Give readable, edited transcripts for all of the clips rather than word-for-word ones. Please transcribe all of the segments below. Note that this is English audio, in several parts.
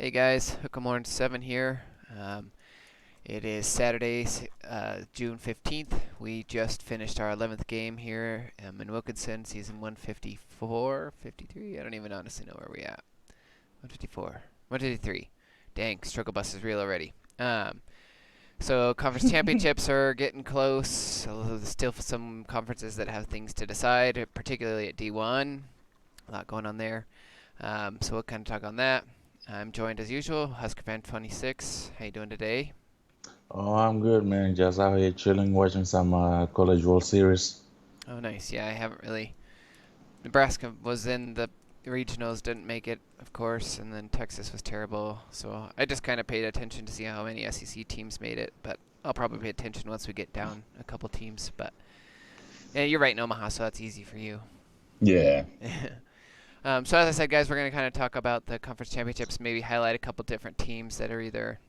Hey guys, Hookamorn 7 here. It is Saturday, June 15th. We just finished our 11th game here in Wilkinson, season 154, 53. I don't even honestly know where we at. 154, 153. Dang, struggle bus is real already. So conference championships are getting close. Although there's still some conferences that have things to decide, particularly at D1. A lot going on there. So we'll kind of talk on that. I'm joined as usual, Husker Fan 26. How you doing today? Oh, I'm good, man. Just out here chilling, watching some College World Series. Oh, nice. Yeah, I haven't really. Nebraska was in the regionals, didn't make it, of course, and then Texas was terrible. So I just kind of paid attention to see how many SEC teams made it, but I'll probably pay attention once we get down a couple teams. But yeah, you're right in Omaha, so that's easy for you. Yeah. So as I said, guys, we're going to kind of talk about the conference championships, maybe highlight a couple different teams that are either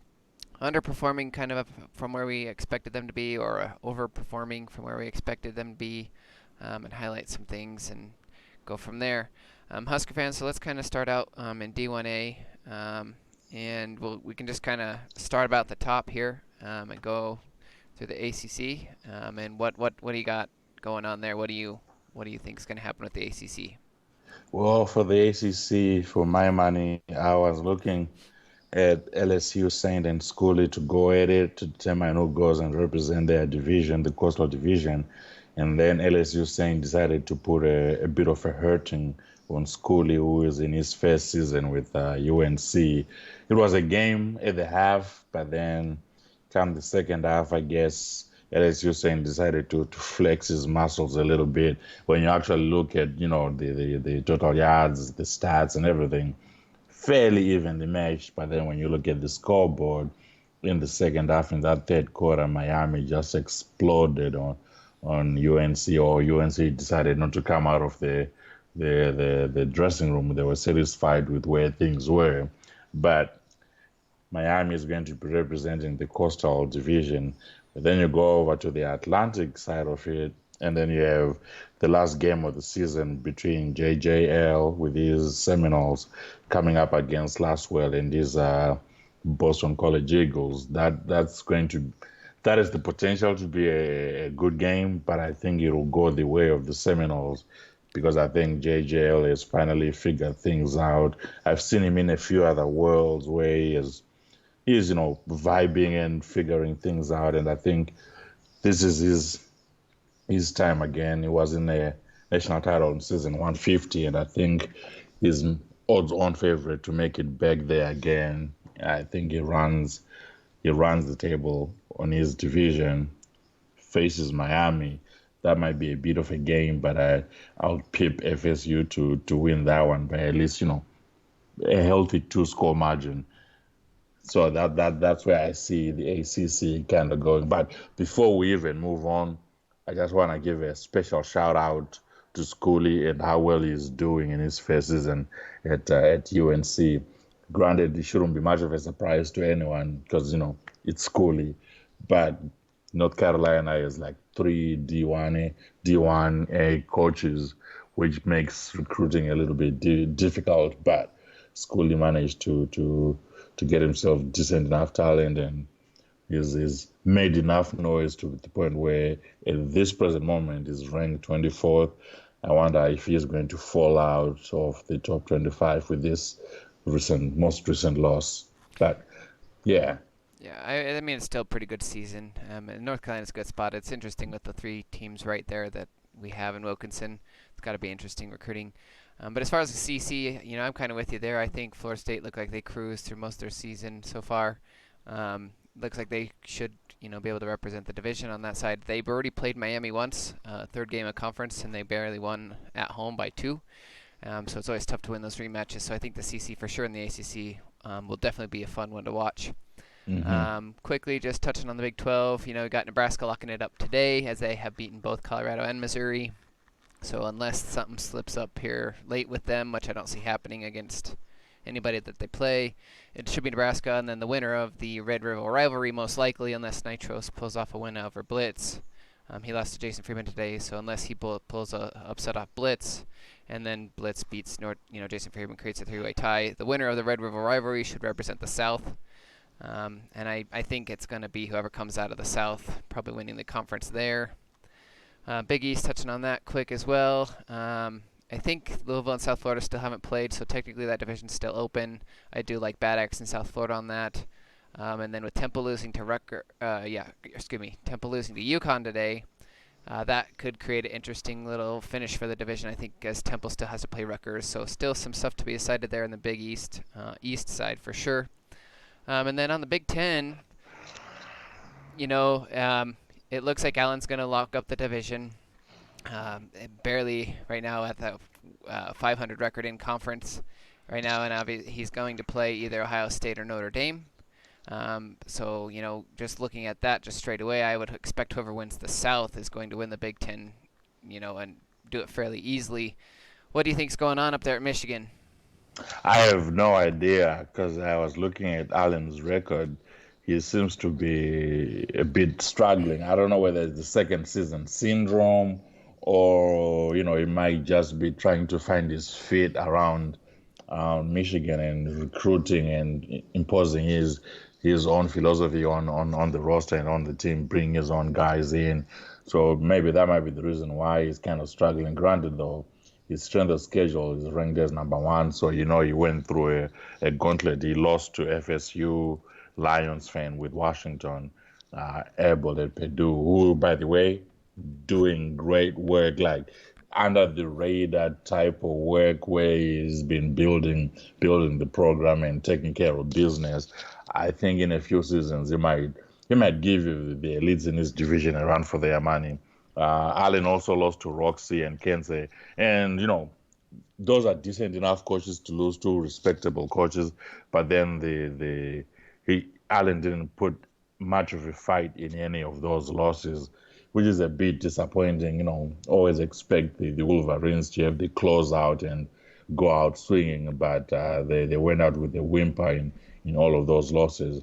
underperforming kind of from where we expected them to be, or overperforming from where we expected them to be, and highlight some things and go from there. Husker fans, so let's kind of start out in D1A, and we can just kind of start about the top here and go through the ACC. And what do you got going on there? What do you think is going to happen with the ACC? Well, for the ACC, for my money, I was looking at LSU, Saint, and Scully to go at it to determine who goes and represent their division, the Coastal Division. And then LSU, Saint decided to put a bit of a hurting on Scully, who is in his first season with UNC. It was a game at the half, but then come the second half, I guess LSU Saint decided to flex his muscles a little bit. When you actually look at, the total yards, the stats and everything, fairly evenly matched. But then when you look at the scoreboard in the second half, in that third quarter, Miami just exploded on UNC, or UNC decided not to come out of the dressing room. They were satisfied with where things were. But Miami is going to be representing the Coastal Division. But then you go over to the Atlantic side of it, and then you have the last game of the season between JJL with his Seminoles coming up against Laswell and his Boston College Eagles. That is the potential to be a good game, but I think it will go the way of the Seminoles because I think JJL has finally figured things out. I've seen him in a few other worlds where he's vibing and figuring things out, and I think this is his time again. He was in a national title in season 150, and I think he's odds-on favorite to make it back there again. I think he runs the table on his division, faces Miami. That might be a bit of a game, but I'll pip FSU to win that one by at least a healthy two-score margin. So that's where I see the ACC kind of going. But before we even move on, I just want to give a special shout out to Schooley and how well he's doing in his first season at UNC. Granted, it shouldn't be much of a surprise to anyone because it's Schooley, but North Carolina is like three D1A coaches, which makes recruiting a little bit difficult. But Schooley managed to get himself decent enough talent, and he's made enough noise to the point where at this present moment is ranked 24th. I wonder if he's going to fall out of the top 25 with this most recent loss. But yeah. Yeah, I mean it's still a pretty good season. And North Carolina's a good spot. It's interesting with the three teams right there that we have in Wilkinson. It's got to be interesting recruiting. But as far as the CC, I'm kind of with you there. I think Florida State looked like they cruised through most of their season so far. Looks like they should, be able to represent the division on that side. They've already played Miami once, third game of conference, and they barely won at home by two. So it's always tough to win those rematches. So I think the CC for sure and the ACC will definitely be a fun one to watch. Hmm. Quickly, just touching on the Big 12, we got Nebraska locking it up today as they have beaten both Colorado and Missouri. So unless something slips up here late with them, which I don't see happening against anybody that they play, it should be Nebraska, and then the winner of the Red River rivalry most likely, unless Nitros pulls off a win over Blitz, He lost to Jason Freeman today, so unless he pulls a upset off Blitz, and then Blitz beats Jason Freeman, creates a three-way tie. The winner of the Red River rivalry should represent the South, and I think it's going to be whoever comes out of the South, probably winning the conference there. Big East, touching on that quick as well. I think Louisville and South Florida still haven't played, so technically that division's still open. I do like Bad Axe in South Florida on that. And then with Temple losing to Temple losing to UConn today, that could create an interesting little finish for the division, I think, as Temple still has to play Rutgers. So still some stuff to be decided there in the Big East, East side for sure. And then on the Big Ten, it looks like Allen's going to lock up the division. Barely right now at the 500 record in conference right now, and he's going to play either Ohio State or Notre Dame. So, just looking at that just straight away, I would expect whoever wins the South is going to win the Big Ten, and do it fairly easily. What do you think's going on up there at Michigan? I have no idea because I was looking at Allen's record. He seems to be a bit struggling. I don't know whether it's the second season syndrome or, he might just be trying to find his feet around Michigan and recruiting and imposing his own philosophy on the roster and on the team, bring his own guys in. So maybe that might be the reason why he's kind of struggling. Granted, though, his strength of schedule is ranked as #1. So, he went through a gauntlet. He lost to FSU, Lions fan with Washington, Airborne at Purdue, who, by the way, doing great work, like under the radar type of work where he's been building the program and taking care of business. I think in a few seasons he might give the elites in his division a run for their money. Allen also lost to Roxy and Kensei, and those are decent enough coaches to lose to, respectable coaches. But then Allen didn't put much of a fight in any of those losses, which is a bit disappointing. Always expect the Wolverines to have the close out and go out swinging, but they went out with a whimper in all of those losses.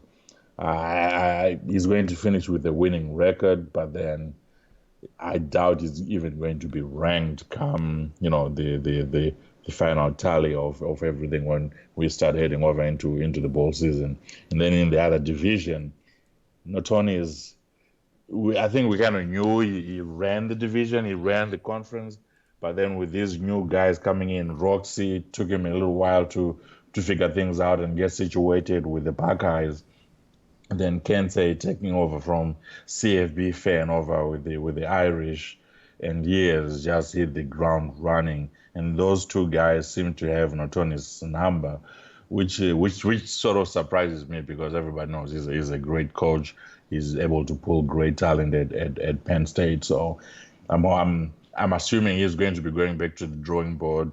He's going to finish with a winning record, but then I doubt he's even going to be ranked come the final tally of everything when we start heading over into the bowl season. And then in the other division, not only is I think we kind of knew he ran the division, he ran the conference, but then with these new guys coming in, Roxy took him a little while to figure things out and get situated with the Buckeyes. And then Kensei taking over from CFB fan over with the Irish, and he has just hit the ground running. And those two guys seem to have Notonis' number, which sort of surprises me because everybody knows he's a great coach. He's able to pull great talent at Penn State. So I'm assuming he's going to be going back to the drawing board,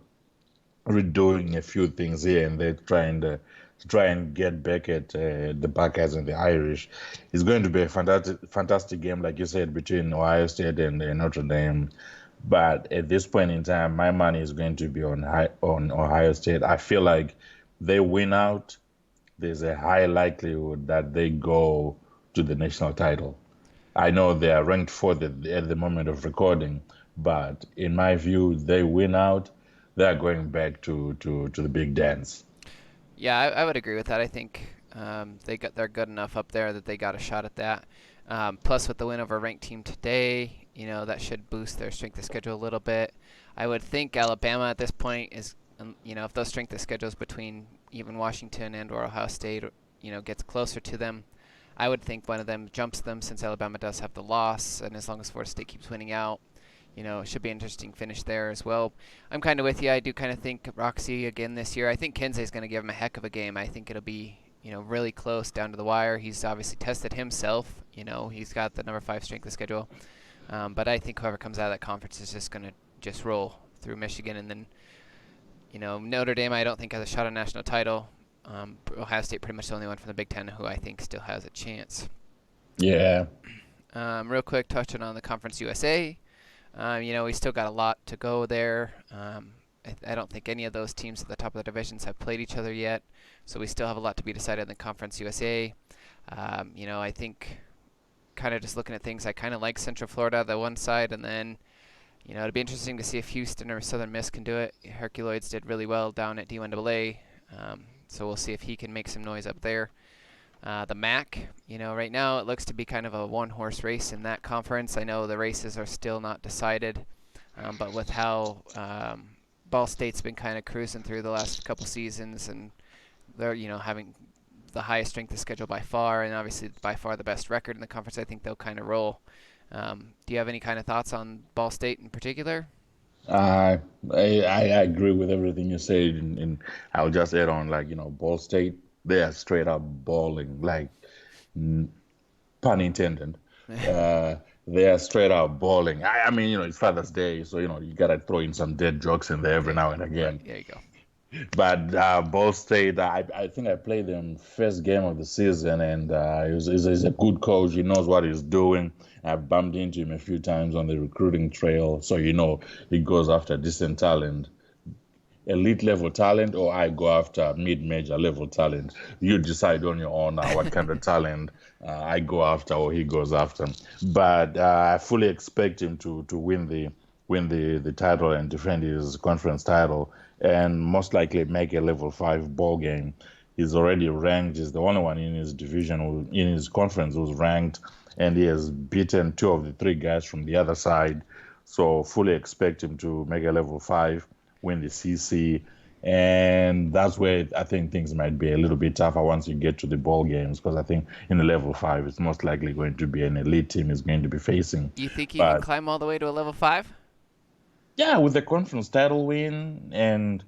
redoing a few things here and there, try and get back at the Buckeyes and the Irish. It's going to be a fantastic game, like you said, between Ohio State and Notre Dame. But at this point in time, my money is going to be on Ohio State. I feel like they win out, there's a high likelihood that they go to the national title. I know they are ranked fourth at the moment of recording, but in my view, they win out, they're going back to the big dance. Yeah, I would agree with that. I think they're good enough up there that they got a shot at that. Plus, with the win over a ranked team today, that should boost their strength of schedule a little bit. I would think Alabama at this point is, if those strength of schedules between even Washington and or Ohio State, gets closer to them, I would think one of them jumps them since Alabama does have the loss, and as long as Florida State keeps winning out, it should be an interesting finish there as well. I'm kind of with you. I do kind of think Roxy again this year. I think Kensei's going to give him a heck of a game. I think it'll be, really close down to the wire. He's obviously tested himself. He's got the number 5 strength of schedule. But I think whoever comes out of that conference is just going to just roll through Michigan. And then, Notre Dame I don't think has a shot at a national title. Ohio State pretty much the only one from the Big Ten who I think still has a chance. Yeah. Real quick, touching on the Conference USA. We still got a lot to go there. I don't think any of those teams at the top of the divisions have played each other yet, so we still have a lot to be decided in the Conference USA. I think kind of just looking at things, I kind of like Central Florida, the one side, and then it'd be interesting to see if Houston or Southern Miss can do it. Herculoids did really well down at D1AA, so we'll see if he can make some noise up there. The MAC, right now it looks to be kind of a one-horse race in that conference. I know the races are still not decided, but with how Ball State's been kind of cruising through the last couple seasons, and they're having the highest strength of schedule by far, and obviously by far the best record in the conference, I think they'll kind of roll. Do you have any kind of thoughts on Ball State in particular? I agree with everything you said, and I'll just add on, like, Ball State, they are straight up balling, like, pun intended. Uh, they are straight up balling. I mean, it's Father's Day, so you gotta throw in some dead jokes in there every now and again. Right, there you go. But Ball State, I think I played them first game of the season, and he's a good coach. He knows what he's doing. I've bumped into him a few times on the recruiting trail, so he goes after decent talent, elite level talent, or I go after mid-major level talent. You decide on your own what kind of talent I go after or he goes after. But I fully expect him to win the title and defend his conference title, and most likely make a level 5 ball game. He's already ranked. He's the only one in his division, in his conference, who's ranked, and he has beaten 2 of the 3 guys from the other side. So fully expect him to make a level 5, win the CC, and that's where I think things might be a little bit tougher once you get to the ball games, because I think in the level 5, it's most likely going to be an elite team is going to be facing. You think he can climb all the way to a level 5? Yeah, with the conference title win and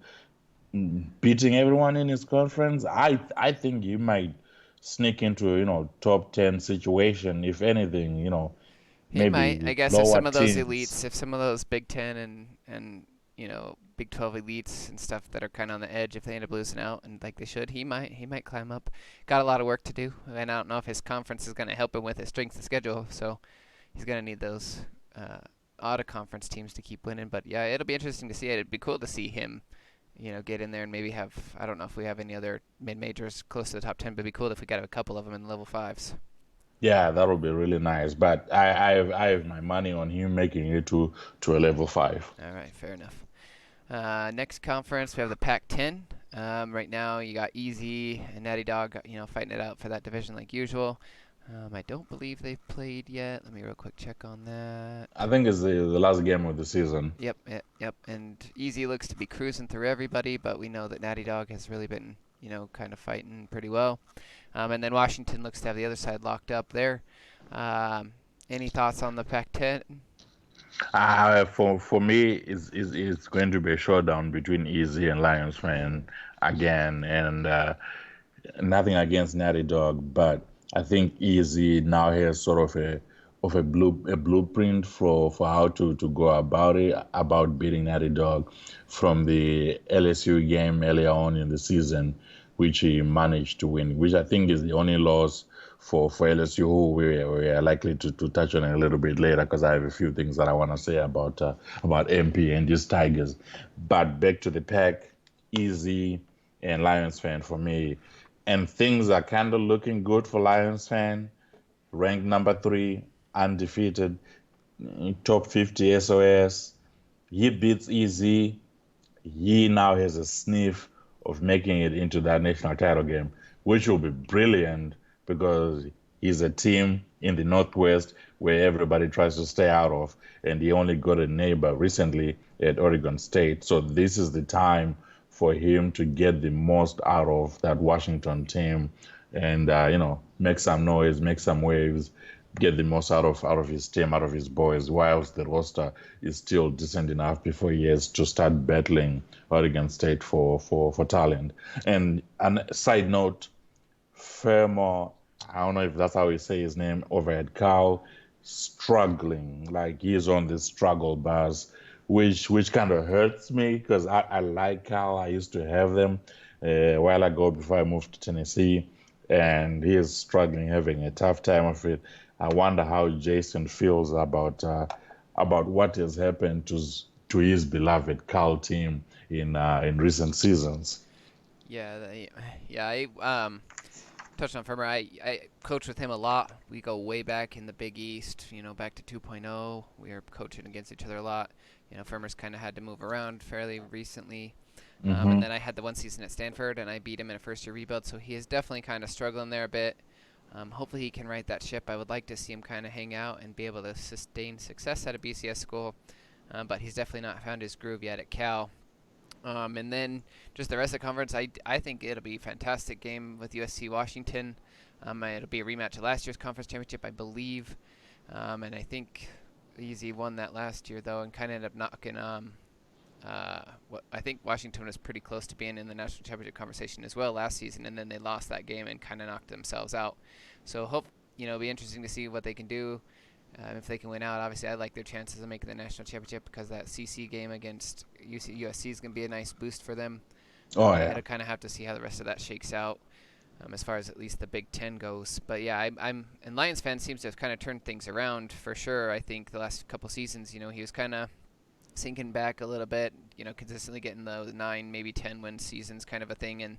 beating everyone in his conference, I think he might sneak into top 10 situation. If anything, He maybe might. I guess if lower some of those teams. elites, if some of those Big Ten and Big 12 elites and stuff that are kind of on the edge, if they end up losing out and like they should, he might climb up. Got a lot of work to do, and I don't know if his conference is going to help him with his strength of schedule. So he's going to need those out of conference teams to keep winning. But yeah, it'll be interesting to see it. It'd be cool to see him, get in there and maybe have. I don't know if we have any other mid majors close to the top 10, but it'd be cool if we got a couple of them in the level 5s. Yeah, that would be really nice. But I have my money on him making it to a level 5. All right, fair enough. Next conference, we have the Pac-10. Right now, you got Easy and Natty Dog, fighting it out for that division like usual. I don't believe they've played yet. Let me real quick check on that. I think it's the last game of the season. Yep. And Easy looks to be cruising through everybody, but we know that Natty Dog has really been, kind of fighting pretty well. And then Washington looks to have the other side locked up there. Any thoughts on the Pac-10? For me, it's going to be a showdown between Easy and Lions fan again, and nothing against Natty Dog, but I think Easy now has sort of a blueprint for how to go about it, about beating Natty Dog from the LSU game earlier on in the season, which he managed to win, which I think is the only loss for LSU, who we are likely to touch on a little bit later, because I have a few things that I want to say about MP and these Tigers. But back to the Pack, Easy and Lions fan for me. And things are kind of looking good for Lions fan. Ranked number 3, undefeated, top 50 SOS. He beats Easy. He now has a sniff of making it into that national title game, which will be brilliant, because he's a team in the Northwest where everybody tries to stay out of, and he only got a neighbor recently at Oregon State. So this is the time for him to get the most out of that Washington team and, make some noise, make some waves, get the most out of his team, out of his boys, whilst the roster is still decent enough before he has to start battling Oregon State for talent. And a side note, Fairmore, I don't know if that's how you say his name, over at Cal, struggling. Like, he's on this struggle bus, which kind of hurts me, because I like Cal. I used to have them a while ago before I moved to Tennessee, and he is struggling, having a tough time of it. I wonder how Jason feels about what has happened to his beloved Cal team in recent seasons. Yeah, I touched on Ferber. I coach with him a lot. We go way back in the Big East, back to 2.0. We were coaching against each other a lot. Fermer's kind of had to move around fairly recently. Mm-hmm. And then I had the one season at Stanford, and I beat him in a first-year rebuild, so he is definitely kind of struggling there a bit. Hopefully he can right that ship. I would like to see him kind of hang out and be able to sustain success at a BCS school, but he's definitely not found his groove yet at Cal. And then just the rest of the conference, I think it'll be a fantastic game with USC Washington. It'll be a rematch of last year's conference championship, I believe. And I think Easy won that last year, though, and kind of ended up knocking. I think Washington was pretty close to being in the national championship conversation as well last season, and then they lost that game and kind of knocked themselves out. So it'll be interesting to see what they can do. If they can win out, obviously I like their chances of making the national championship because that CC game against USC is going to be a nice boost for them. Oh yeah. I'll kind of have to see how the rest of that shakes out, as far as at least the Big Ten goes. But yeah, and Lions fan seems to have kind of turned things around for sure. I think the last couple seasons, he was kind of sinking back a little bit, consistently getting the 9, maybe 10 win seasons kind of a thing, and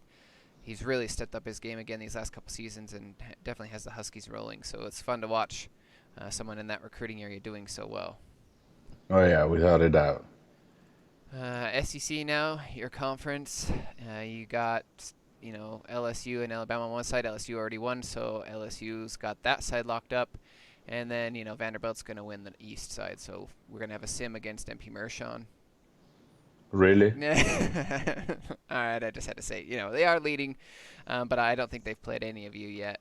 he's really stepped up his game again these last couple seasons and definitely has the Huskies rolling. So it's fun to watch someone in that recruiting area doing so well. Oh yeah, without a doubt. SEC now, your conference. You got, LSU and Alabama on one side. LSU already won, so LSU's got that side locked up. And then, Vanderbilt's going to win the east side, so we're going to have a sim against MP Mershon. Really? All right, I just had to say, they are leading, but I don't think they've played any of you yet.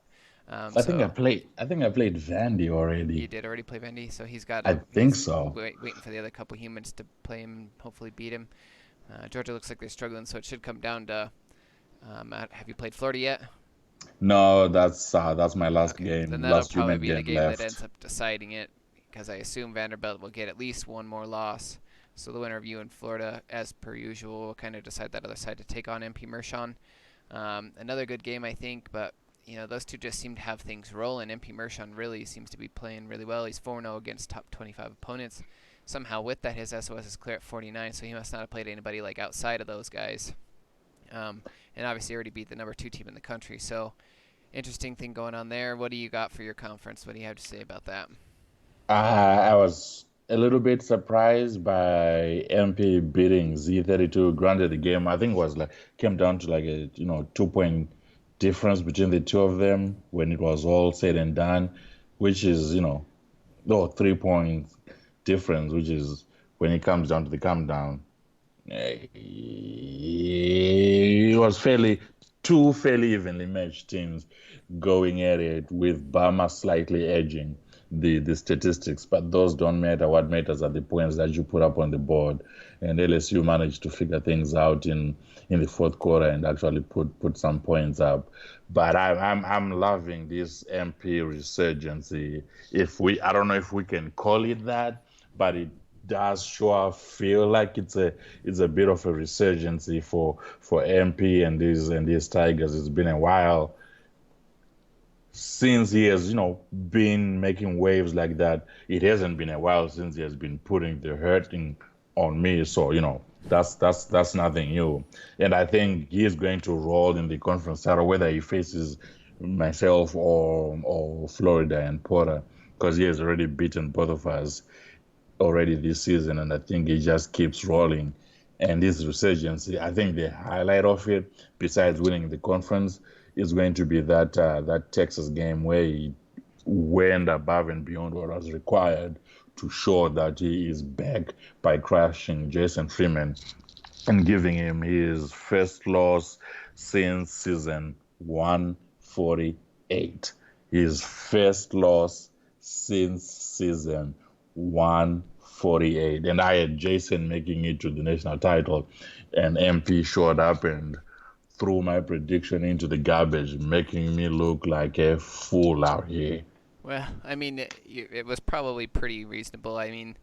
I think I played Vandy already. You did already play Vandy, so he's got. I think so. Waiting for the other couple humans to play him, and hopefully beat him. Georgia looks like they're struggling, so it should come down to. Have you played Florida yet? No, that's my last Okay, game. then that'll Last probably human be the game game left. that ends up deciding it, because I assume Vanderbilt will get at least one more loss. So the winner of you and Florida, as per usual, will kind of decide that other side to take on MP Mershon. Another good game, I think, but those two just seem to have things rolling. MP Mershon really seems to be playing really well. He's 4-0 against top 25 opponents. Somehow with that, his SOS is clear at 49, so he must not have played anybody like outside of those guys. And obviously already beat the number 2 team in the country. So interesting thing going on there. What do you got for your conference? What do you have to say about that? I was a little bit surprised by MP beating Z32. Granted, the game I think came down to like a 2 point difference between the two of them when it was all said and done, which is 3 point difference, which is when it comes down to the come down. It was two fairly evenly matched teams going at it, with Bama slightly edging the statistics, but those don't matter. What matters are the points that you put up on the board, and LSU managed to figure things out in the fourth quarter and actually put some points up. But I'm loving this MP resurgence. I don't know if we can call it that, but it does sure feel like it's a bit of a resurgence for MP and these Tigers. It's been a while since he has been making waves like that. It hasn't been a while since he has been putting the hurting on me. So that's nothing new, and I think he is going to roll in the conference title, whether he faces myself or Florida and Porter, because he has already beaten both of us already this season, and I think he just keeps rolling. And this resurgence, I think the highlight of it, besides winning the conference, is going to be that Texas game where he went above and beyond what was required to show that he is back by crushing Jason Freeman and giving him his first loss since season 148. His first loss since season 148. And I had Jason making it to the national title, and MP showed up and threw my prediction into the garbage, making me look like a fool out here. Well, I mean, it was probably pretty reasonable. I mean,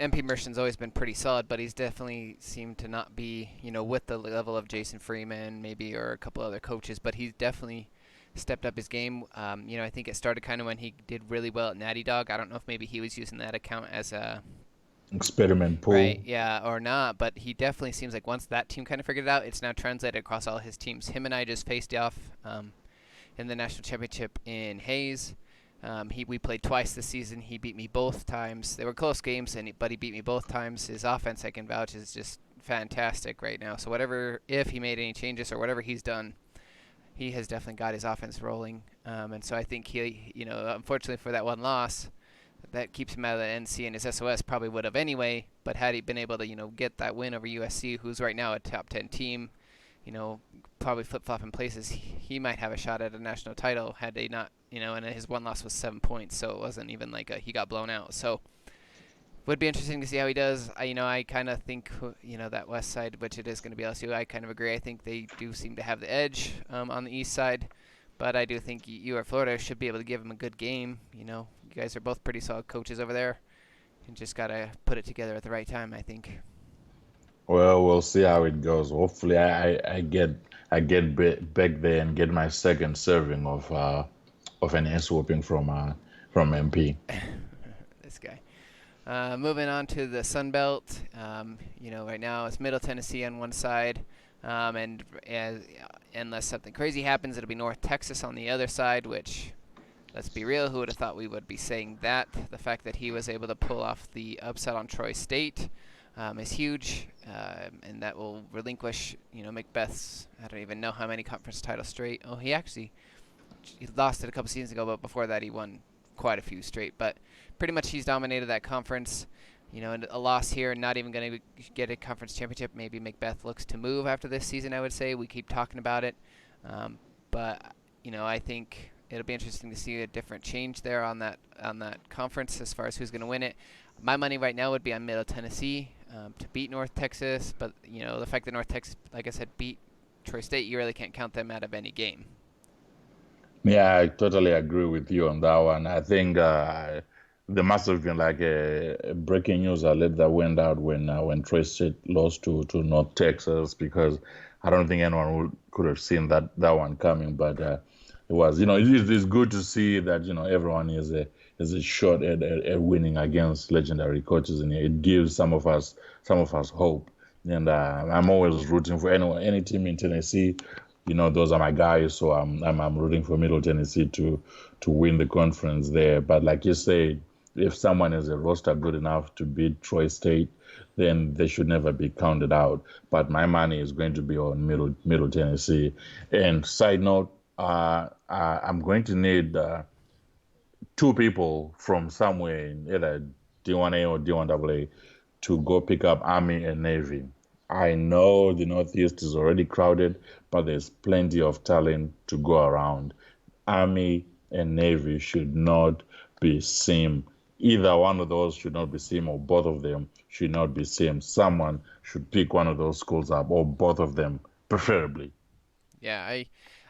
MP Mershon's always been pretty solid, but he's definitely seemed to not be, with the level of Jason Freeman, maybe, or a couple other coaches, but he's definitely stepped up his game. I think it started kind of when he did really well at Natty Dog. I don't know if maybe he was using that account as a experiment pool. Right, yeah, or not, but he definitely seems like once that team kind of figured it out, it's now translated across all his teams. Him and I just faced off in the national championship in Hayes. We played twice this season. He beat me both times. They were close games, but he beat me both times. His offense, I can vouch, is just fantastic right now. So if he made any changes or whatever he's done, he has definitely got his offense rolling. And so I think unfortunately for that one loss, that keeps him out of the NC, and his SOS probably would have anyway. But had he been able to, get that win over USC, who's right now a top 10 team, probably flip-flopping places, he might have a shot at a national title had they not, and his one loss was 7 points, so it wasn't even like he got blown out. So would be interesting to see how he does. I kind of think, that west side, which it is going to be LSU, I kind of agree. I think they do seem to have the edge on the east side, but I do think you or Florida should be able to give him a good game. You guys are both pretty solid coaches over there, and just got to put it together at the right time, I think. Well, we'll see how it goes. Hopefully, I get back there and get my second serving of an ass whooping from MP. This guy. Moving on to the Sun Belt. Right now it's Middle Tennessee on one side, and unless something crazy happens, it'll be North Texas on the other side. Which, let's be real, who would have thought we would be saying that? The fact that he was able to pull off the upset on Troy State is huge, and that will relinquish, Macbeth's, I don't even know how many conference titles straight. Oh, he lost it a couple seasons ago, but before that he won quite a few straight. But pretty much he's dominated that conference. And a loss here, not even going to get a conference championship. Maybe Macbeth looks to move after this season, I would say. We keep talking about it. But, I think it'll be interesting to see a different change there on that conference as far as who's going to win it. My money right now would be on Middle Tennessee to beat North Texas. But, the fact that North Texas, like I said, beat Troy State, you really can't count them out of any game. Yeah, I totally agree with you on that one. I think there must have been like a breaking news alert that went out when Troy State lost to North Texas, because I don't think anyone could have seen that one coming. But it was, it's good to see that everyone is a shot at winning against legendary coaches, and it gives some of us hope. And I'm always rooting for any team in Tennessee. Those are my guys, so I'm rooting for Middle Tennessee to win the conference there. But like you say, if someone is a roster good enough to beat Troy State, then they should never be counted out. But my money is going to be on Middle Tennessee. And side note, I'm going to need two people from somewhere in either D1A or D1AA to go pick up Army and Navy. I know the Northeast is already crowded, but there's plenty of talent to go around. Army and Navy should not be seen. Either one of those should not be seen, or both of them should not be seen. Someone should pick one of those schools up, or both of them, preferably. Yeah, I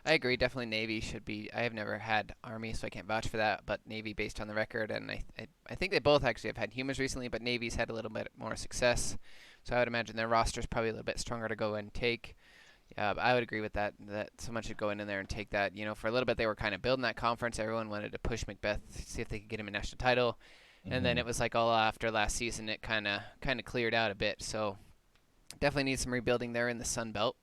agree. Definitely Navy should be. I have never had Army, so I can't vouch for that. But Navy, based on the record, and I think they both actually have had humans recently, but Navy's had a little bit more success. So I would imagine their roster is probably a little bit stronger to go and take. But I would agree with that someone should go in there and take that. For a little bit they were kind of building that conference. Everyone wanted to push Macbeth, see if they could get him a national title. And then it was like all after last season, it kind of cleared out a bit. So definitely need some rebuilding there in the Sun Belt.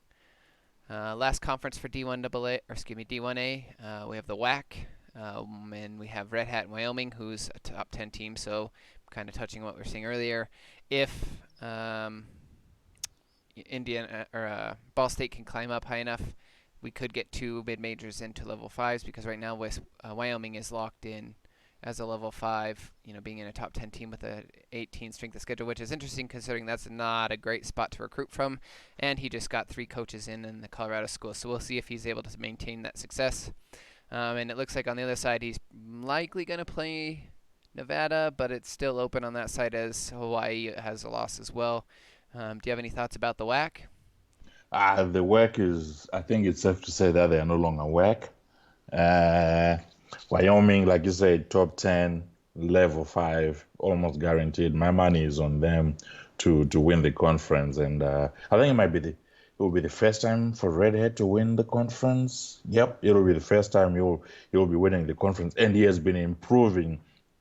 Last conference for D1A. We have the WAC, and we have Red Hat in Wyoming, who's a top 10 team. So kind of touching what we were saying earlier. If Indiana or Ball State can climb up high enough, we could get two mid-majors into level 5s, because right now Wyoming is locked in as a level 5, being in a top 10 team with a 18 strength of schedule, which is interesting considering that's not a great spot to recruit from. And he just got 3 coaches in the Colorado school, so we'll see if he's able to maintain that success. And it looks like on the other side he's likely going to play Nevada, but it's still open on that side as Hawaii has a loss as well. Do you have any thoughts about the WAC? The WAC is, I think it's safe to say that they are no longer WAC. Wyoming, like you said, top 10, level 5, almost guaranteed. My money is on them to win the conference, and I think it will be the first time for Red Hat to win the conference. Yep, it will be the first time he'll be winning the conference, and he has been improving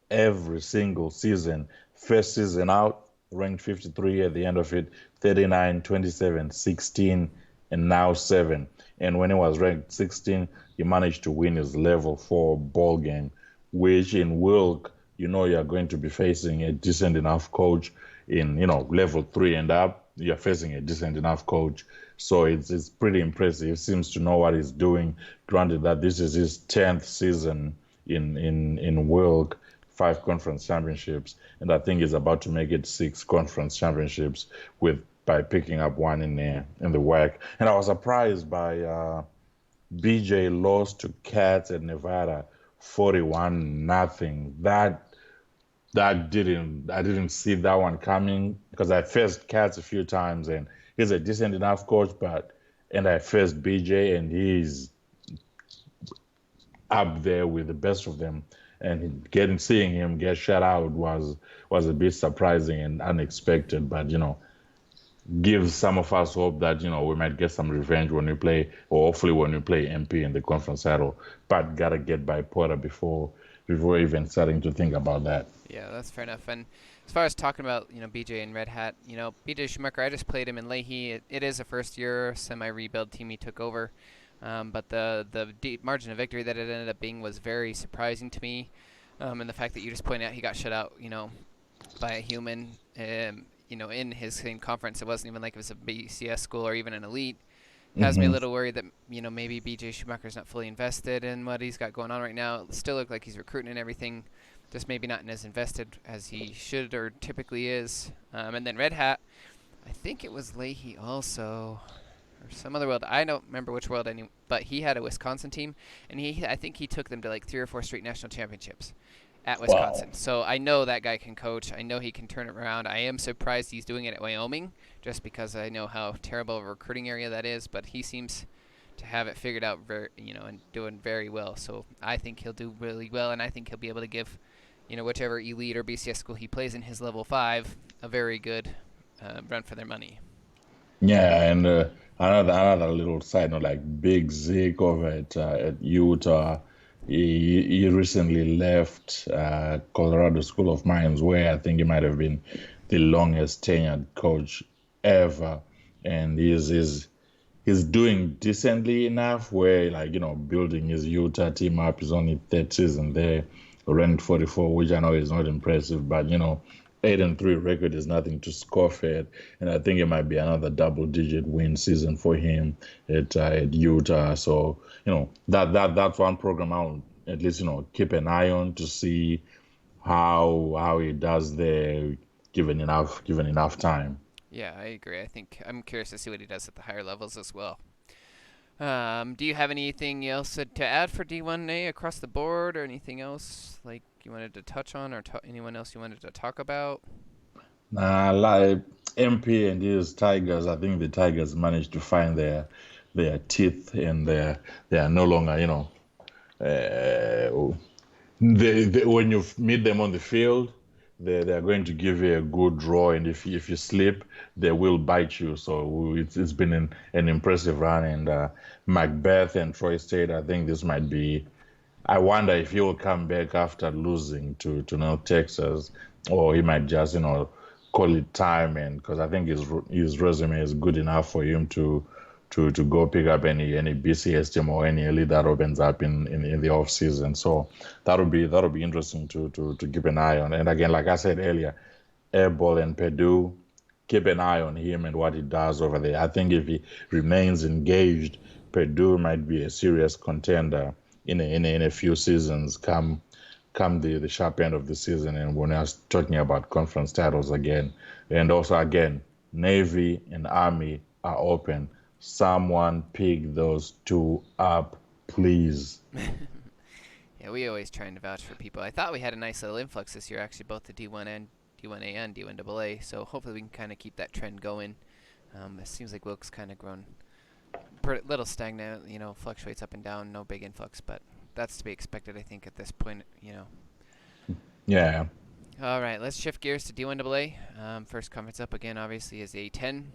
every single season. First season out, ranked 53, at the end of it, 39, 27, 16, and now 7. And when he was ranked 16, he managed to win his level 4 ball game, which in Wilk, you're going to be facing a decent enough coach. In level 3 and up, you're facing a decent enough coach. So it's pretty impressive. He seems to know what he's doing. Granted that this is his 10th season in Wilk, 5 conference championships, and I think he's about to make it 6 conference championships with by picking up one in the WAC. And I was surprised by BJ lost to Cats at Nevada 41-0. That didn't I didn't see that one coming because I faced Cats a few times and he's a decent enough coach, and I faced BJ and he's up there with the best of them. And seeing him get shut out was a bit surprising and unexpected, but gives some of us hope that we might get some revenge when we play, or hopefully when we play MP in the conference title. But gotta get by Porter before even starting to think about that. Yeah, that's fair enough. And as far as talking about BJ and Red Hat, BJ Schumacher, I just played him in Leahy. It is a first-year semi-rebuild team he took over, but the deep margin of victory that it ended up being was very surprising to me. And the fact that you just pointed out he got shut out, by a human. In his same conference. It wasn't even like it was a BCS school or even an elite. Has me a little worried that, maybe BJ Schumacher's not fully invested in what he's got going on right now. It still look like he's recruiting and everything, just maybe not as invested as he should or typically is. And then Red Hat, I think it was Leahy also, or some other world. I don't remember which world, but he had a Wisconsin team, and I think he took them to like 3 or 4 straight national championships at Wisconsin. Wow. So I know that guy can coach. I know he can turn it around. I am surprised he's doing it at Wyoming, just because I know how terrible of a recruiting area that is, but he seems to have it figured out and doing very well. So I think he'll do really well, and I think he'll be able to give, whichever elite or BCS school he plays in his level 5 a very good run for their money. Yeah, and another little side note, like Big Zeke over at Utah. He recently left Colorado School of Mines, where I think he might have been the longest tenured coach ever, and he's doing decently enough. Where building his Utah team up. He's only 3rd season there, ranked 44, which I know is not impressive, but 8-3 record is nothing to scoff at, and I think it might be another double-digit win season for him at Utah. So that's one program I'll at least keep an eye on to see how he does there, given enough time. Yeah, I agree. I think I'm curious to see what he does at the higher levels as well. Do you have anything else to add for D1A across the board, or anything else like you wanted to touch on, or anyone else you wanted to talk about? Like MP and his Tigers, I think the Tigers managed to find their teeth, and they are no longer, when you meet them on the field, they are going to give you a good draw, and if you slip, they will bite you. So it's been an impressive run, and Macbeth and Troy State, I think this might be. I wonder if he will come back after losing to North Texas, or he might just call it time, and because I think his resume is good enough for him to go pick up any BCS team or any elite that opens up in the off season. So that'll be interesting to keep an eye on. And again, like I said earlier, Airball and Purdue, keep an eye on him and what he does over there. I think if he remains engaged, Purdue might be a serious contender in a few seasons come the sharp end of the season, and when I was talking about conference titles again. And also again, Navy and Army are open. Someone pick those 2 up, please. Yeah, we always try and vouch for people. I thought we had a nice little influx this year, actually, both the D1 and D1A and D1AA. So hopefully we can kind of keep that trend going. It seems like Wilkes kind of grown little stagnant, fluctuates up and down, no big influx, but that's to be expected, I think, at this point, Yeah. All right, let's shift gears to D1AA. First conference up again, obviously, is A10.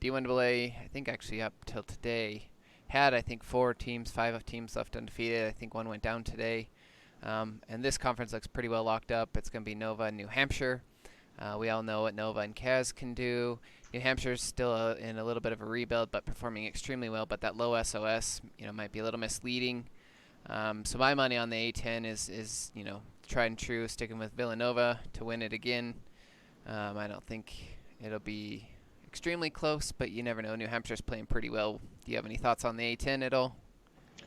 D1AA, I think actually up till today, had, I think, 5 teams left undefeated. I think one went down today. And this conference looks pretty well locked up. It's going to be Nova and New Hampshire. We all know what Nova and Kaz can do. New Hampshire's still in a little bit of a rebuild, but performing extremely well. But that low SOS, might be a little misleading. So my money on the A10 is tried and true, sticking with Villanova to win it again. I don't think it'll be extremely close, but you never know. New Hampshire's playing pretty well. Do you have any thoughts on the A10 at all?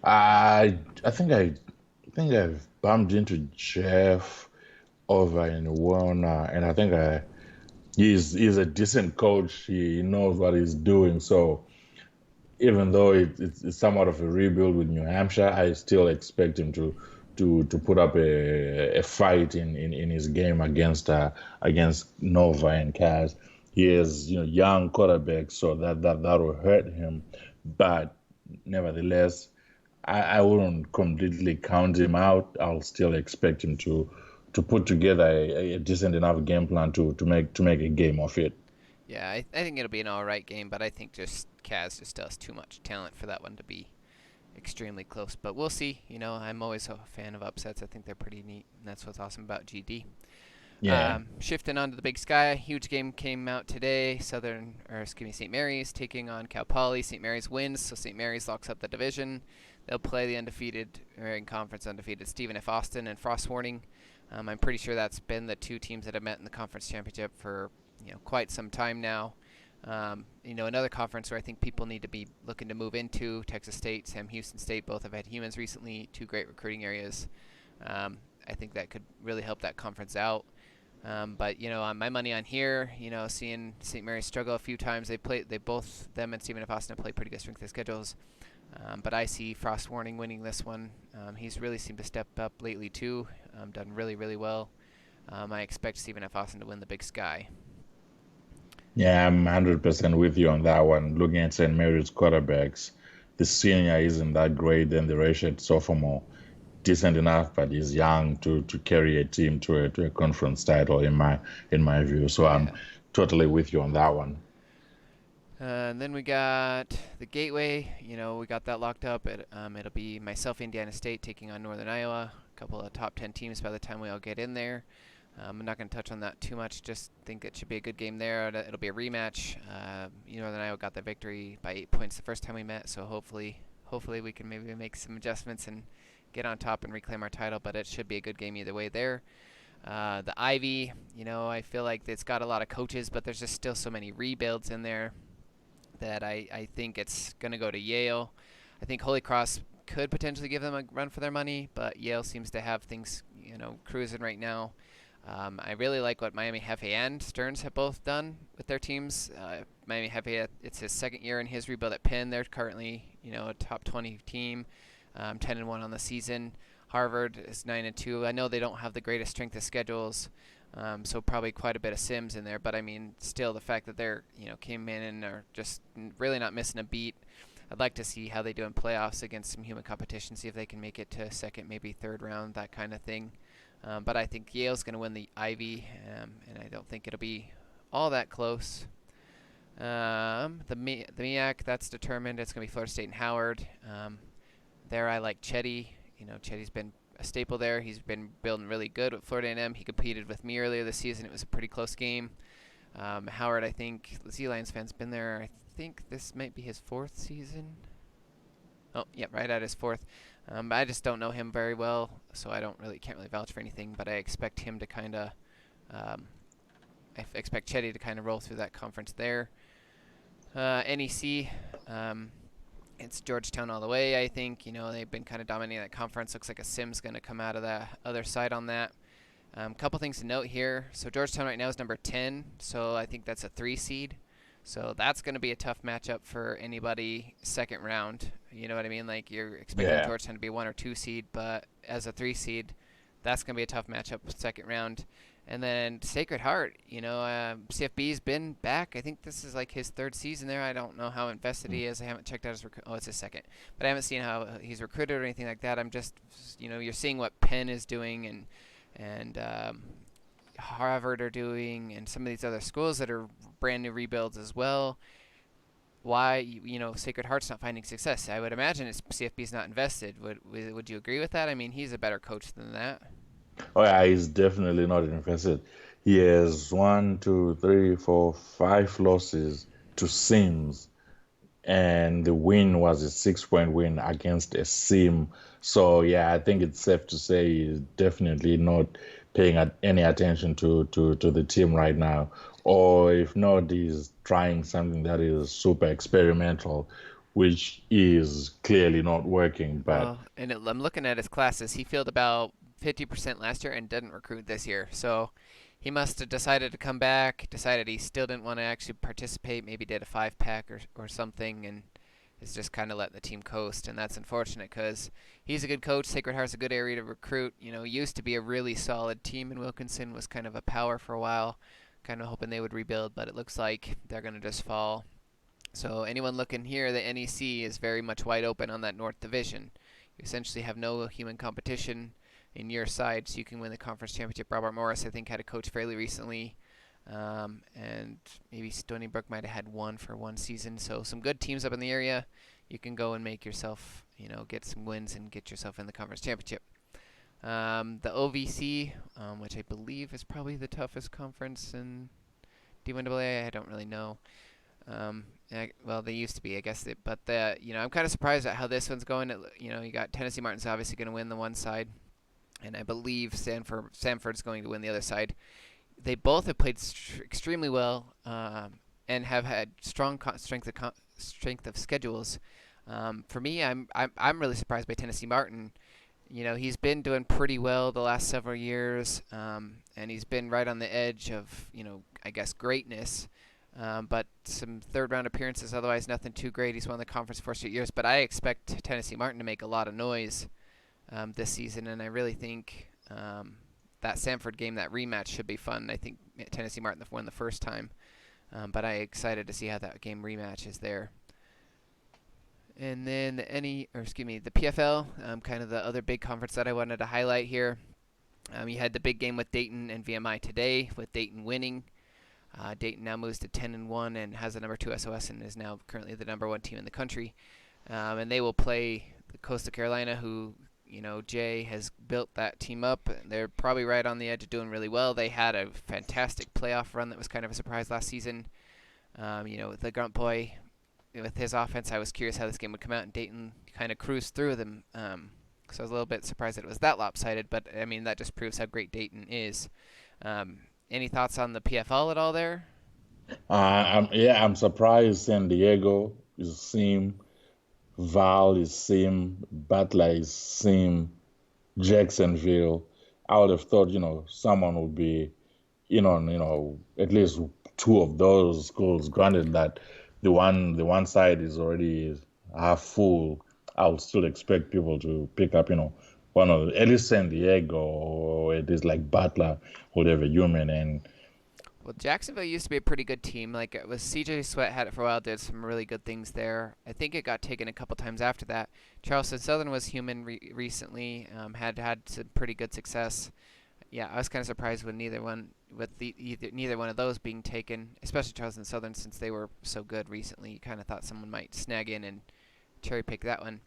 I think I've bumped into Jeff over in Warner, and I think he's a decent coach. He knows what he's doing. So even though it's somewhat of a rebuild with New Hampshire, I still expect him to put up a fight in his game against Nova and Kaz. He is young quarterback, so that will hurt him. But nevertheless, I wouldn't completely count him out. I'll still expect him to put together a decent enough game plan to make a game of it. Yeah, I think it'll be an all right game, but I think just Kaz just does too much talent for that one to be extremely close. But we'll see. I'm always a fan of upsets. I think they're pretty neat, and that's what's awesome about GD. Yeah. Shifting on to the Big Sky, huge game came out today. St. Mary's taking on Cal Poly. St. Mary's wins, so St. Mary's locks up the division. They'll play the in conference undefeated Stephen F. Austin and Frost Warning. I'm pretty sure that's been the two teams that have met in the conference championship for quite some time now. Another conference where I think people need to be looking to move into, Texas State, Sam Houston State, both have had humans recently, two great recruiting areas. I think that could really help that conference out. But on my money on here, seeing St. Mary's struggle a few times, them and Stephen F. Austin have played pretty good strength of schedules. But I see Frost Warning winning this one. He's really seemed to step up lately too. Done really, really well. I expect Stephen F. Austin to win the Big Sky. Yeah, I'm 100% with you on that one. Looking at St. Mary's quarterbacks, the senior isn't that great, then the redshirt sophomore, decent enough, but he's young to carry a team to a conference title in my view. So I'm Yeah. totally with you on that one. And then we got the Gateway. We got that locked up. It'll be myself, Indiana State, taking on Northern Iowa. A couple of top 10 teams by the time we all get in there. I'm not going to touch on that too much. Just think it should be a good game there. It'll be a rematch. Northern Iowa got the victory by 8 points the first time we met, so hopefully we can maybe make some adjustments and get on top and reclaim our title. But it should be a good game either way there. The Ivy, I feel like it's got a lot of coaches, but there's just still so many rebuilds in there that I think it's going to go to Yale. I think Holy Cross could potentially give them a run for their money, but Yale seems to have things, cruising right now. I really like what Miami Hefe and Stearns have both done with their teams. Miami Hefe, it's his second year in his rebuild at Penn. They're currently, a top 20 team, 10-1 on the season. Harvard is 9-2. I know they don't have the greatest strength of schedules, so probably quite a bit of Sims in there. But I mean, still the fact that they're, came in and are just really not missing a beat. I'd like to see how they do in playoffs against some human competition, see if they can make it to second, maybe third round, that kind of thing. But I think Yale's going to win the Ivy, and I don't think it'll be all that close. The MEAC, that's determined. It's going to be Florida State and Howard. There I like Chetty. Chetty's been a staple there. He's been building really good with Florida A&M. He competed with me earlier this season. It was a pretty close game. Howard, I think, the Sea Lions fans been there. I think this might be his fourth season. Oh, yeah, right at his fourth. I just don't know him very well, so can't really vouch for anything. But I expect him to expect Chetty to kind of roll through that conference there. NEC, it's Georgetown all the way. I think they've been kind of dominating that conference. Looks like a Sim's going to come out of the other side on that. Couple things to note here. So Georgetown right now is number 10, so I think that's a 3 seed. So that's going to be a tough matchup for anybody second round. You know what I mean? Like you're expecting Yeah. Georgetown to be 1 or 2 seed, but as a 3 seed, that's going to be a tough matchup second round. And then Sacred Heart, CFB's been back. I think this is like his third season there. I don't know how invested he is. I haven't checked out his it's his second. But I haven't seen how he's recruited or anything like that. I'm just, you're seeing what Penn is doing and Harvard are doing, and some of these other schools that are brand new rebuilds as well. Why Sacred Heart's not finding success? I would imagine it's CFB's not invested. Would you agree with that? I mean, he's a better coach than that. Oh yeah, he's definitely not invested. He has one, two, three, four, five losses to Sims, and the win was a 6 point win against a Sim. So yeah, I think it's safe to say he's definitely not paying any attention to the team right now. Or if not, he's trying something that is super experimental, which is clearly not working. But Well, and I'm looking at his classes. He filled about 50% last year and didn't recruit this year. So he must have decided to come back, decided he still didn't want to actually participate, maybe did a 5 pack or something, and is just kind of letting the team coast. And that's unfortunate because he's a good coach. Sacred Heart's a good area to recruit. You know, used to be a really solid team, and Wilkinson was kind of a power for a while. Kind of hoping they would rebuild, but it looks like they're going to just fall. So anyone looking here, the NEC is very much wide open on that North Division. You essentially have no human competition in your side, so you can win the conference championship. Robert Morris, I think, had a coach fairly recently, and maybe Stony Brook might have had one for one season. So some good teams up in the area. You can go and make yourself, get some wins and get yourself in the conference championship. The OVC, which I believe is probably the toughest conference in D1AA, I don't really know. Well, they used to be, I guess. But I'm kind of surprised at how this one's going. You got Tennessee Martin's obviously going to win the one side, and I believe Sanford's going to win the other side. They both have played extremely well, and have had strong strength of schedules. For me, I'm really surprised by Tennessee Martin. He's been doing pretty well the last several years, and he's been right on the edge of I guess greatness. But some third round appearances, otherwise nothing too great. He's won the conference 4 straight years, but I expect Tennessee Martin to make a lot of noise this season, and I really think that Sanford game, that rematch, should be fun. I think Tennessee Martin won the first time, but I'm excited to see how that game rematch is there. And then the PFL, kind of the other big conference that I wanted to highlight here. You had the big game with Dayton and VMI today, with Dayton winning. Dayton now moves to 10-1 and has the number 2 SOS and is now currently the number 1 team in the country. And they will play the Coastal Carolina, who Jay has built that team up. They're probably right on the edge of doing really well. They had a fantastic playoff run that was kind of a surprise last season. With the Grunt Boy, with his offense, I was curious how this game would come out, and Dayton kind of cruised through them. So I was a little bit surprised that it was that lopsided, but I mean that just proves how great Dayton is. Any thoughts on the PFL at all there? I'm surprised San Diego is same, Val is same, Butler is same, Jacksonville. I would have thought, someone would be, at least two of those schools. Granted that the one side is already half full. I would still expect people to pick up, one of at least San Diego or it is like Butler, whatever human. And Well, Jacksonville used to be a pretty good team. Like it was CJ Sweat had it for a while, did some really good things there. I think it got taken a couple times after that. Charleston Southern was human recently, had some pretty good success. Yeah, I was kind of surprised with neither one of those being taken, especially Charleston Southern since they were so good recently. You kind of thought someone might snag in and cherry pick that one.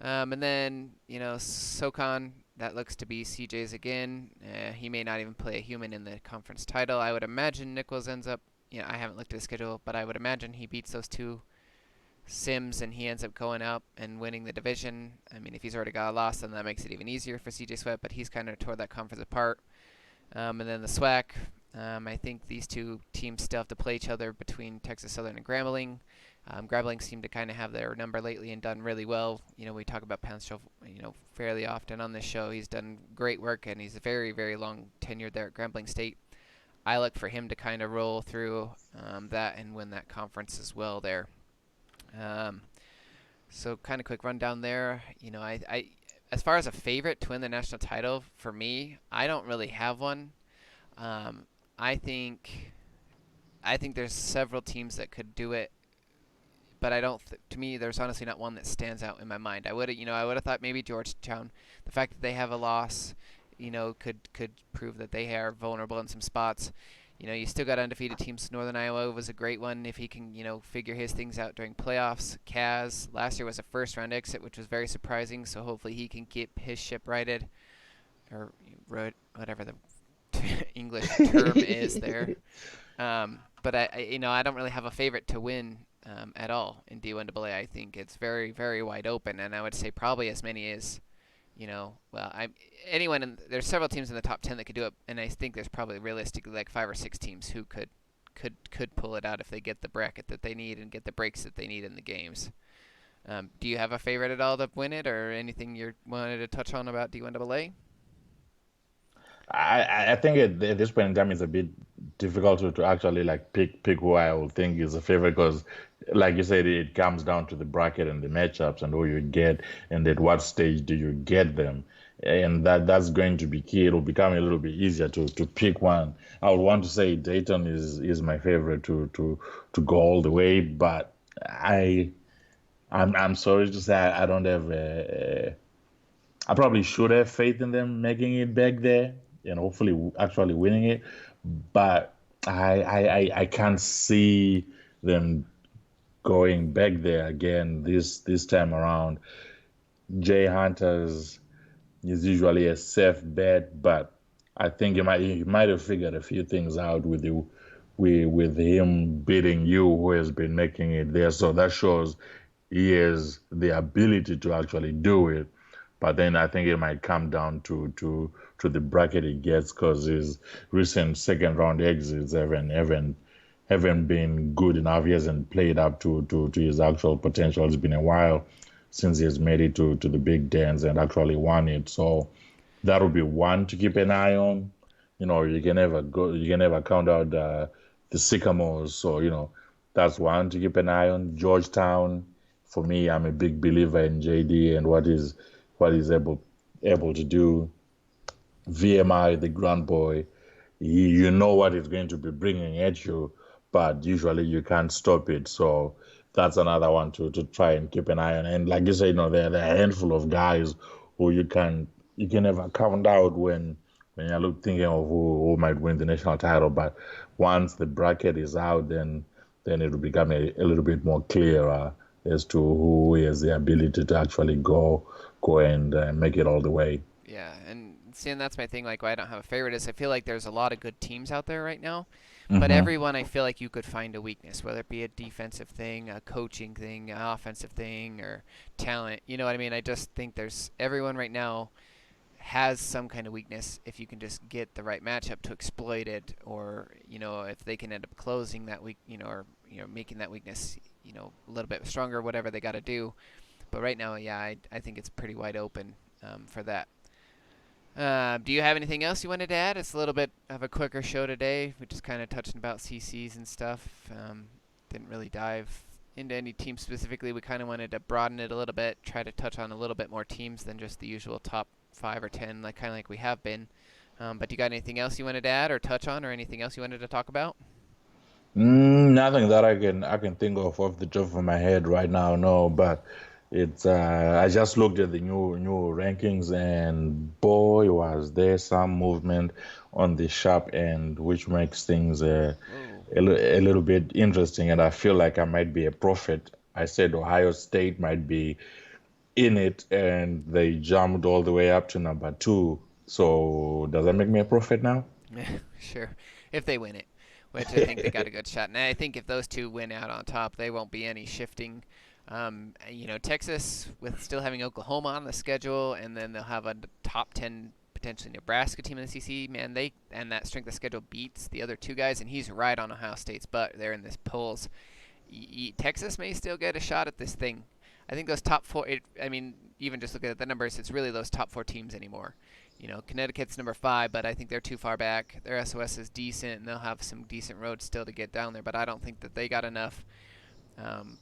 And then, SoCon, that looks to be CJ's again. He may not even play a human in the conference title. I would imagine Nichols ends up, I haven't looked at the schedule, but I would imagine he beats those two Sims and he ends up going up and winning the division. I mean, if he's already got a loss, then that makes it even easier for CJ Sweat, but he's kind of tore that conference apart. And then the SWAC, I think these two teams still have to play each other between Texas Southern and Grambling. Grambling seemed to kind of have their number lately and done really well. We talk about Panschow, fairly often on this show. He's done great work and he's very, very long tenured there at Grambling State. I look for him to kind of roll through that and win that conference as well there. So kind of quick rundown there. I as far as a favorite to win the national title, for me, I don't really have one. I think there's several teams that could do it, but I don't. To me, there's honestly not one that stands out in my mind. I would have thought maybe Georgetown. The fact that they have a loss, could prove that they are vulnerable in some spots. You still got undefeated teams. Northern Iowa was a great one if he can, figure his things out during playoffs. Kaz last year was a first-round exit, which was very surprising. So hopefully he can keep his ship righted, or whatever the English term is there. But I don't really have a favorite to win at all in D1AA. I think it's very, very wide open, and I would say probably as many as, well, there's several teams in the top 10 that could do it, and I think there's probably realistically like 5 or 6 teams who could pull it out if they get the bracket that they need and get the breaks that they need in the games. Do you have a favorite at all to win it, or anything you wanted to touch on about D1AA? I think at this point in time it's a bit difficult to actually like pick who I will think is a favorite because, like you said, it comes down to the bracket and the matchups and who you get and at what stage do you get them, and that's going to be key. It'll become a little bit easier to pick one. I would want to say Dayton is my favorite to go all the way, but I I'm sorry to say I don't have I probably should have faith in them making it back there and hopefully actually winning it, but I can't see them going back there again this time around. Jay Hunters is usually a safe bet, but I think he might have figured a few things out with him beating you, who has been making it there. So that shows he has the ability to actually do it. But then I think it might come down to the bracket he gets because his recent second round exits haven't been good enough. He hasn't played up to his actual potential. It's been a while since he has made it to the big dance and actually won it. So that would be one to keep an eye on. You can never count out the Sycamores. So, that's one to keep an eye on. Georgetown, for me, I'm a big believer in JD and what he's able to do. VMI, the grand boy, you know what it's going to be bringing at you, but usually you can't stop it. So that's another one to try and keep an eye on. And like you say, there are a handful of guys who you can never count out when you're thinking of who might win the national title. But once the bracket is out, then it will become a little bit more clearer as to who has the ability to actually go and make it all the way. Yeah, and see, and that's my thing. Like, why I don't have a favorite is I feel like there's a lot of good teams out there right now, but Hmm. everyone I feel like you could find a weakness, whether it be a defensive thing, a coaching thing, an offensive thing, or talent. You know what I mean? I just think there's everyone right now has some kind of weakness if you can just get the right matchup to exploit it, or if they can end up closing that weak, or making that weakness a little bit stronger, whatever they got to do. But right now, yeah, I think it's pretty wide open for that. Do you have anything else you wanted to add? It's a little bit of a quicker show today. We just kind of touched about CCs and stuff. Didn't really dive into any team specifically. We kind of wanted to broaden it a little bit, try to touch on a little bit more teams than just the usual top 5 or 10, like kind of like we have been. But do you got anything else you wanted to add or touch on, or anything else you wanted to talk about? Nothing that I can think of the top of my head right now, no. But it's I just looked at the new rankings, and boy, was there some movement on the sharp end, which makes things Whoa. a little bit interesting. And I feel like I might be a prophet. I said Ohio State might be in it, and they jumped all the way up to number two. So does that make me a prophet now? Sure, if they win it, which I think they got a good shot. And I think if those two win out on top, they won't be any shifting. Texas with still having Oklahoma on the schedule, and then they'll have a top 10 potentially Nebraska team in the CC. Man, and that strength of schedule beats the other two guys, and he's right on Ohio State's butt there in this polls. Texas may still get a shot at this thing. I think those top four. Even just looking at the numbers, it's really those top four teams anymore. Connecticut's number 5, but I think they're too far back. Their SOS is decent, and they'll have some decent roads still to get down there, but I don't think that they got enough.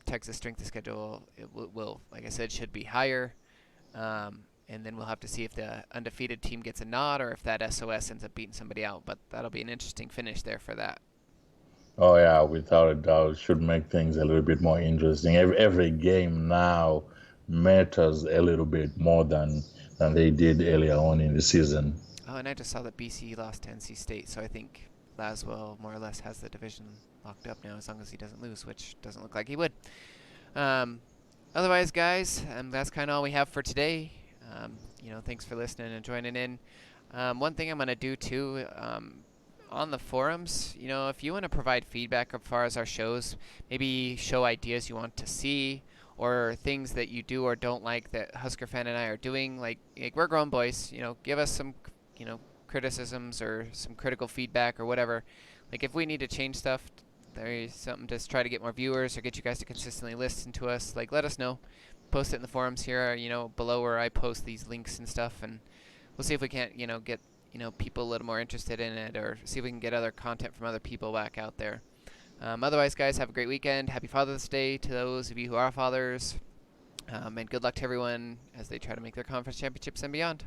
Texas strength of schedule will, like I said, should be higher. And then we'll have to see if the undefeated team gets a nod or if that SOS ends up beating somebody out. But that'll be an interesting finish there for that. Oh yeah, without a doubt, should make things a little bit more interesting. Every game now matters a little bit more than they did earlier on in the season. Oh, and I just saw that BC lost to NC State, so I think Laswell more or less has the division locked up now as long as he doesn't lose, which doesn't look like he would. Um, Otherwise, guys, that's kind of all we have for today. Thanks for listening and joining in. One thing I'm going to do too, on the forums, if you want to provide feedback as far as our shows, maybe show ideas you want to see or things that you do or don't like that Husker Fan and I are doing, like we're grown boys, give us some, criticisms or some critical feedback or whatever. Like if we need to change stuff, there's something to try to get more viewers or get you guys to consistently listen to us, like let us know. Post it in the forums here, below where I post these links and stuff, and we'll see if we can't, get people a little more interested in it, or see if we can get other content from other people back out there. Otherwise, guys, have a great weekend. Happy Father's Day to those of you who are fathers, and good luck to everyone as they try to make their conference championships and beyond.